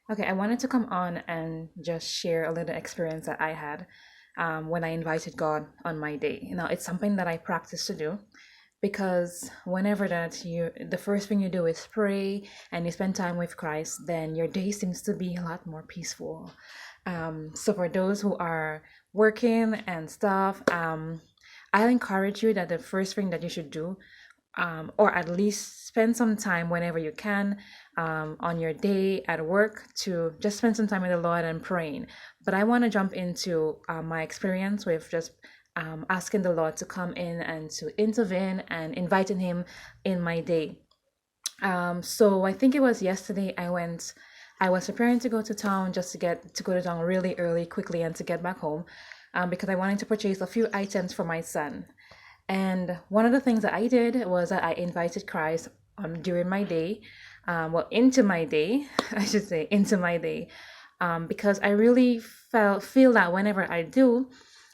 Okay, I wanted to come on and just share a little experience that I had when I invited God on my day. Now, it's something that I practice to do because whenever that the first thing you do is pray and you spend time with Christ, then your day seems to be a lot more peaceful. So for those who are working and stuff, I'll encourage you that the first thing that you should do, or at least spend some time whenever you can on your day at work to just spend some time with the Lord and praying. But I want to jump into my experience with just asking the Lord to come in and to intervene and inviting Him in my day. So I think it was yesterday I was preparing to go to town just to go to town really early, quickly, and to get back home because I wanted to purchase a few items for my son. And one of the things that I did was that I invited Christ during my day, into my day, I should say, into my day, because I really feel that whenever I do,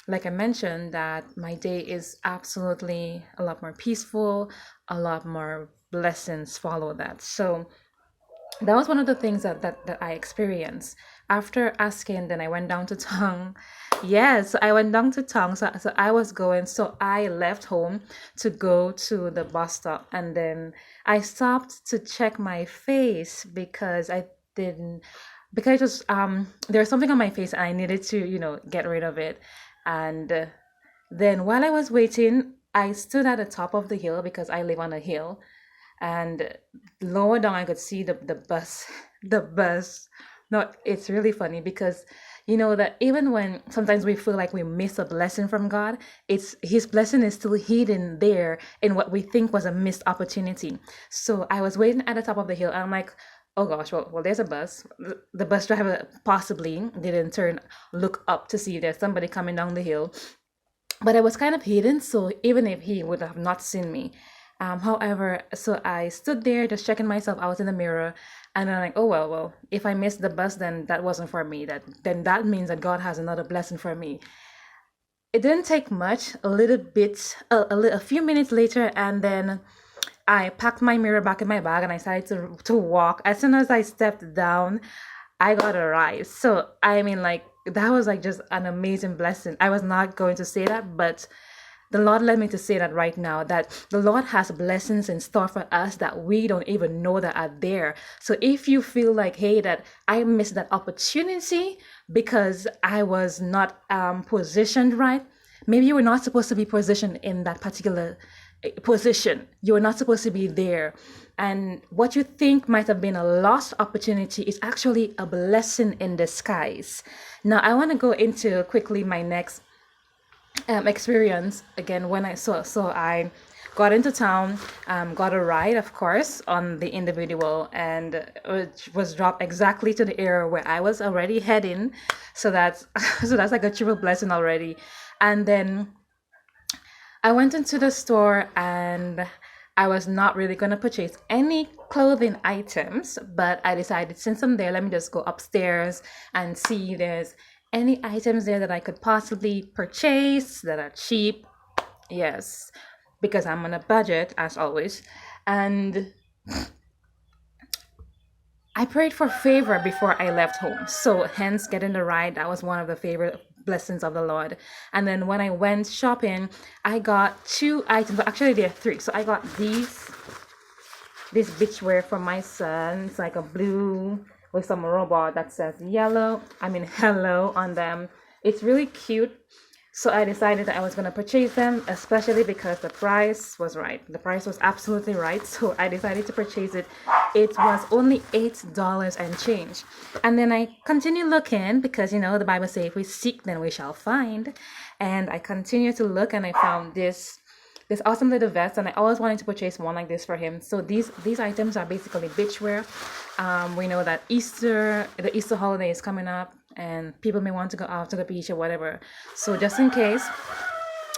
like I mentioned, that my day is absolutely a lot more peaceful, a lot more blessings follow that. So that was one of the things that I experienced. After asking, then I went down to town. Yes, I went down to town. So I was going, so I left home to go to the bus stop. And then I stopped to check my face because I didn't, because it was, there was something on my face and I needed to, get rid of it. And then while I was waiting, I stood at the top of the hill because I live on a hill, and lower down I could see the bus. The bus. No, it's really funny because you know that even when sometimes we feel like we miss a blessing from God, it's His blessing is still hidden there in what we think was a missed opportunity. So I was waiting at the top of the hill and I'm like, oh gosh, well there's a bus. The bus driver possibly didn't look up to see if there's somebody coming down the hill, but I was kind of hidden, so even if he would have not seen me. However, so I stood there just checking myself out in the mirror, and I'm like, oh well, if I missed the bus, then that wasn't for me. That means that God has another blessing for me. It didn't take much, a little bit, a few minutes later, and then I packed my mirror back in my bag and I started to walk. As soon as I stepped down, I got a ride. So I mean, like that was like just an amazing blessing. I was not going to say that, but the Lord led me to say that right now, that the Lord has blessings in store for us that we don't even know that are there. So if you feel like, hey, that I missed that opportunity because I was not positioned right, maybe you were not supposed to be positioned in that particular position. You were not supposed to be there. And what you think might have been a lost opportunity is actually a blessing in disguise. Now, I want to go into quickly my next experience again when I got into town, got a ride, of course, on the individual, and it was dropped exactly to the area where I was already heading. So that's so that's like a triple blessing already. And then I went into the store and I was not really going to purchase any clothing items, but I decided since I'm there, let me just go upstairs and see if there's any items there that I could possibly purchase that are cheap. Yes, because I'm on a budget as always. And I prayed for favor before I left home. So hence getting the ride, that was one of the favorite blessings of the Lord. And then when I went shopping, I got two items. Actually, there are three. So I got this beachwear for my son. It's like a blue with some robot that says hello on them. It's really cute. So I decided that I was going to purchase them, especially because the price was right. The price was absolutely right. So I decided to purchase it. It was only $8 and change. And then I continued looking because, the Bible says if we seek, then we shall find. And I continued to look and I found this awesome little vest, and I always wanted to purchase one like this for him. So these items are basically beachwear. We know that the Easter holiday is coming up and people may want to go out to the beach or whatever. So just in case,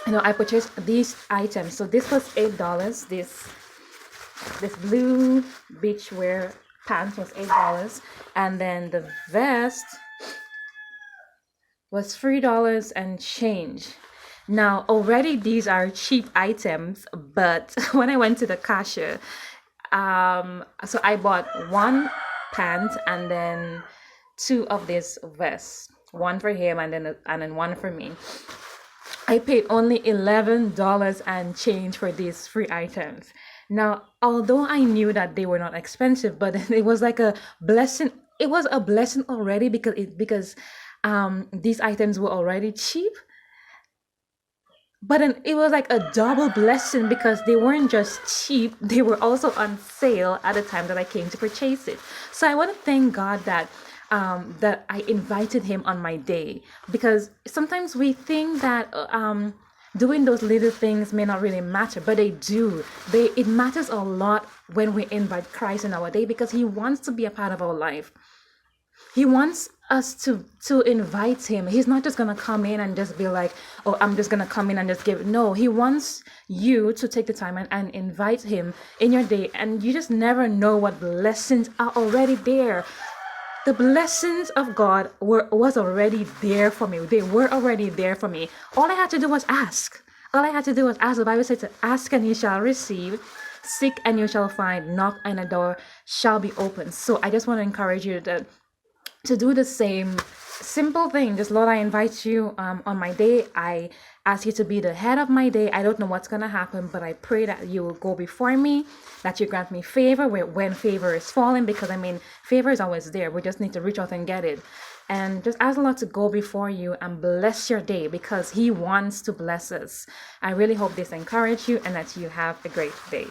I purchased these items. So this was $8. This blue beachwear pants was $8, and then the vest was $3 and change. Now, already these are cheap items, but when I went to the cashier, so I bought one pant and then two of these vests, one for him and then one for me. I paid only $11 and change for these free items. Now, although I knew that they were not expensive, but it was like a blessing. It was a blessing already because these items were already cheap. But then it was like a double blessing because they weren't just cheap, they were also on sale at the time that I came to purchase it. So I want to thank God that I invited him on my day, because sometimes we think that doing those little things may not really matter, but they do. It matters a lot when we invite Christ in our day, because he wants to be a part of our life. He wants us to invite him. He's not just gonna come in and just be like, oh, I'm just gonna come in and just give. No, he wants you to take the time and invite him in your day, and you just never know what blessings are already there. The blessings of God was already there for me. They were already there for me. All I had to do was ask. All I had to do was ask. The Bible says to ask and you shall receive, seek and you shall find, knock and the door shall be open. So I just want to encourage you to do the same simple thing. Just, Lord, I invite you on my day. I ask you to be the head of my day. I don't know what's going to happen, but I pray that you will go before me, that you grant me favor when favor is falling, because favor is always there. We just need to reach out and get it. And just ask the Lord to go before you and bless your day, because he wants to bless us. I really hope this encouraged you and that you have a great day.